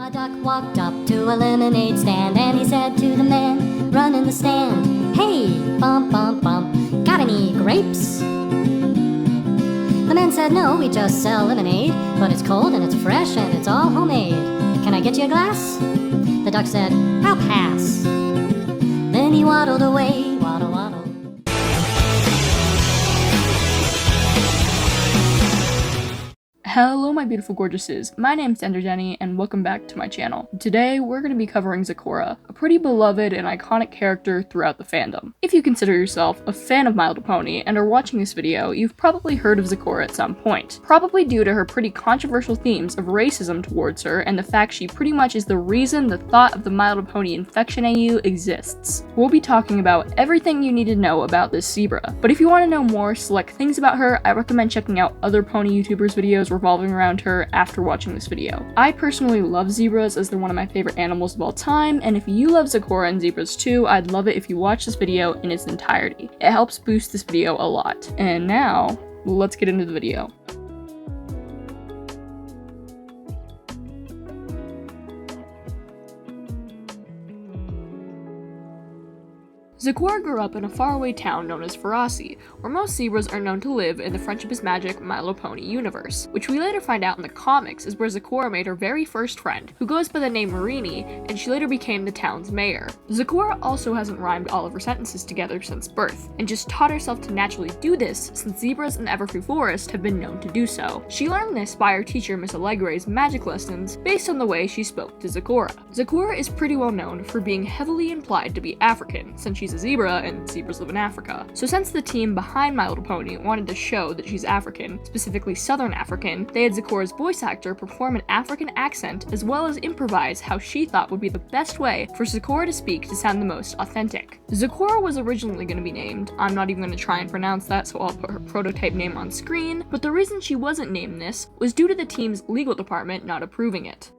A duck walked up to a lemonade stand and he said to the man running the stand, "Hey, bump, bump, bump, got any grapes?" The man said, "No, we just sell lemonade, but it's cold and it's fresh and it's all homemade. Can I get you a glass?" The duck said, "I'll pass." Then he waddled away, waddle, waddle. Hello my beautiful gorgeouses, my name's Ender Jenny and welcome back to my channel. Today we're going to be covering Zecora, a pretty beloved and iconic character throughout the fandom. If you consider yourself a fan of My Little Pony and are watching this video, you've probably heard of Zecora at some point, probably due to her pretty controversial themes of racism towards her and the fact she pretty much is the reason the thought of the My Little Pony infection AU exists. We'll be talking about everything you need to know about this zebra, but if you want to know more select things about her, I recommend checking out other pony YouTubers videos revolving around her after watching this video. I personally love zebras as they're one of my favorite animals of all time, and if you love Zecora and zebras too, I'd love it if you watch this video in its entirety. It helps boost this video a lot. And now, let's get into the video. Zecora grew up in a faraway town known as Farasi, where most zebras are known to live in the Friendship is Magic My Little Pony universe, which we later find out in the comics is where Zecora made her very first friend, who goes by the name Marini, and she later became the town's mayor. Zecora also hasn't rhymed all of her sentences together since birth, and just taught herself to naturally do this since zebras in the Everfree Forest have been known to do so. She learned this by her teacher Miss Allegre's magic lessons based on the way she spoke to Zecora. Zecora is pretty well known for being heavily implied to be African, since she's a zebra and zebras live in Africa. So since the team behind My Little Pony wanted to show that she's African, specifically Southern African, they had Zecora's voice actor perform an African accent as well as improvise how she thought would be the best way for Zecora to speak to sound the most authentic. Zecora was originally going to be named, I'm not even going to try and pronounce that so I'll put her prototype name on screen, but the reason she wasn't named this was due to the team's legal department not approving it.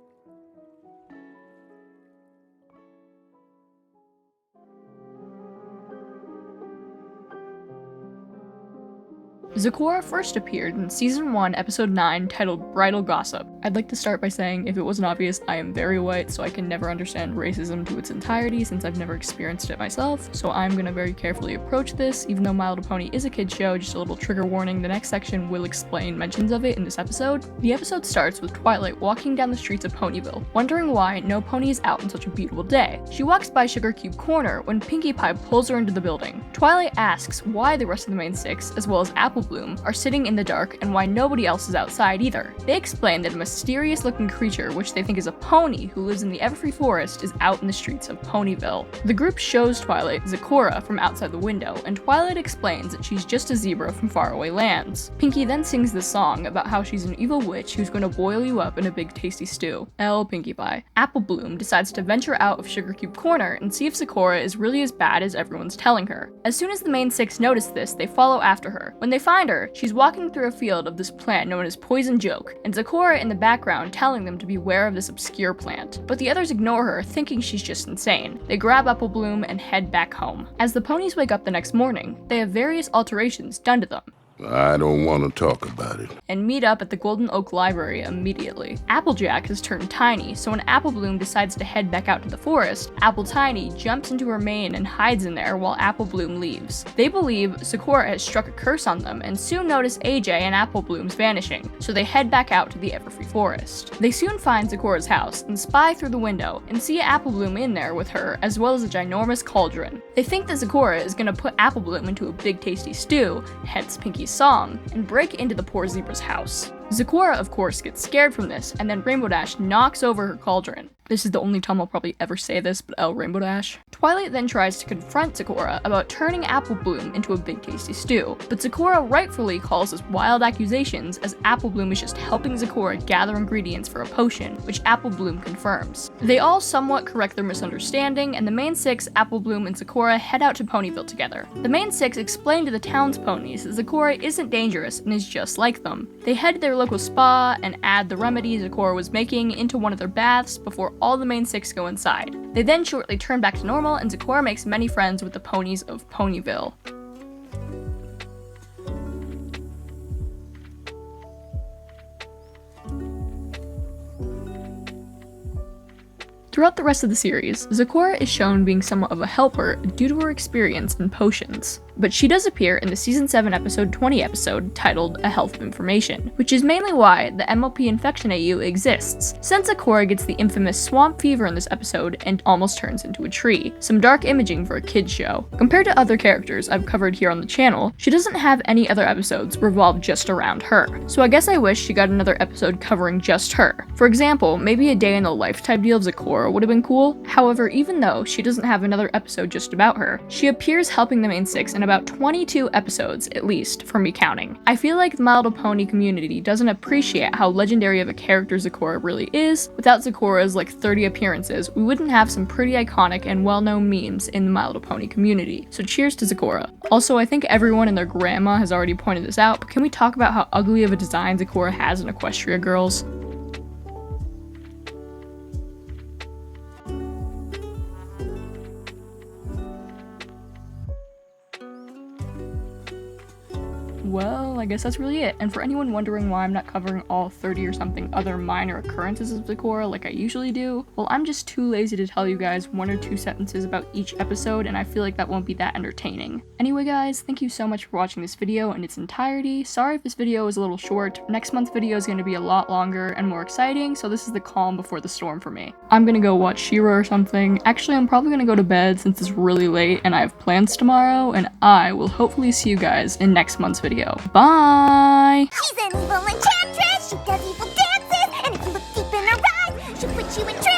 Zecora first appeared in Season 1, Episode 9, titled Bridal Gossip. I'd like to start by saying, if it wasn't obvious, I am very white, so I can never understand racism to its entirety since I've never experienced it myself, so I'm gonna very carefully approach this. Even though My Little Pony is a kid's show, just a little trigger warning, the next section will explain mentions of it in this episode. The episode starts with Twilight walking down the streets of Ponyville, wondering why no pony is out on such a beautiful day. She walks by Sugar Cube Corner when Pinkie Pie pulls her into the building. Twilight asks why the rest of the main six, as well as Apple Bloom, are sitting in the dark and why nobody else is outside either. They explain that a mysterious looking creature, which they think is a pony who lives in the Everfree Forest, is out in the streets of Ponyville. The group shows Twilight Zecora from outside the window, and Twilight explains that she's just a zebra from faraway lands. Pinkie then sings this song about how she's an evil witch who's going to boil you up in a big tasty stew. L Pinkie Pie. Apple Bloom decides to venture out of Sugar Cube Corner and see if Zecora is really as bad as everyone's telling her. As soon as the main six notice this, they follow after her. When they find her, she's walking through a field of this plant known as Poison Joke, and Zecora in the background telling them to beware of this obscure plant. But the others ignore her, thinking she's just insane. They grab Apple Bloom and head back home. As the ponies wake up the next morning, they have various alterations done to them. I don't want to talk about it. And meet up at the Golden Oak Library immediately. Applejack has turned tiny, so when Apple Bloom decides to head back out to the forest, Apple Tiny jumps into her mane and hides in there while Apple Bloom leaves. They believe Zecora has struck a curse on them and soon notice AJ and Apple Bloom's vanishing, so they head back out to the Everfree Forest. They soon find Zecora's house and spy through the window and see Apple Bloom in there with her as well as a ginormous cauldron. They think that Zecora is going to put Apple Bloom into a big tasty stew, hence Pinkie's song, and break into the poor zebra's house. Zecora, of course, gets scared from this, and then Rainbow Dash knocks over her cauldron. This is the only time I'll probably ever say this, but L Rainbow Dash. Twilight then tries to confront Zecora about turning Apple Bloom into a big tasty stew, but Zecora rightfully calls this wild accusations as Apple Bloom is just helping Zecora gather ingredients for a potion, which Apple Bloom confirms. They all somewhat correct their misunderstanding, and the main six, Apple Bloom and Zecora, head out to Ponyville together. The main six explain to the town's ponies that Zecora isn't dangerous and is just like them. They head to their local spa and add the remedy Zecora was making into one of their baths before all the main six go inside. They then shortly turn back to normal and Zecora makes many friends with the ponies of Ponyville. Throughout the rest of the series, Zecora is shown being somewhat of a helper due to her experience in potions. But she does appear in the Season 7 Episode 20 episode titled A Health of Information, which is mainly why the MLP infection AU exists, since Zecora gets the infamous swamp fever in this episode and almost turns into a tree. Some dark imaging for a kid's show. Compared to other characters I've covered here on the channel, she doesn't have any other episodes revolved just around her. So I guess I wish she got another episode covering just her. For example, maybe a day in the life type deal of Zecora would have been cool. However, even though she doesn't have another episode just about her, she appears helping the main six in about 22 episodes, at least, for me counting. I feel like the My Little Pony community doesn't appreciate how legendary of a character Zecora really is. Without Zecora's like 30 appearances, we wouldn't have some pretty iconic and well-known memes in the My Little Pony community. So cheers to Zecora. Also, I think everyone and their grandma has already pointed this out, but can we talk about how ugly of a design Zecora has in Equestria Girls? Well, I guess that's really it. And for anyone wondering why I'm not covering all 30 or something other minor occurrences of Zecora like I usually do, well, I'm just too lazy to tell you guys 1 or 2 sentences about each episode, and I feel like that won't be that entertaining. Anyway guys, thank you so much for watching this video in its entirety. Sorry if this video is a little short. Next month's video is going to be a lot longer and more exciting, so this is the calm before the storm for me. I'm gonna go watch She-Ra or something. Actually, I'm probably gonna go to bed since it's really late and I have plans tomorrow, and I will hopefully see you guys in next month's video. Bye! She's an evil enchantress, she does evil dances, and if you look deep in her eyes, she'll put you in trance.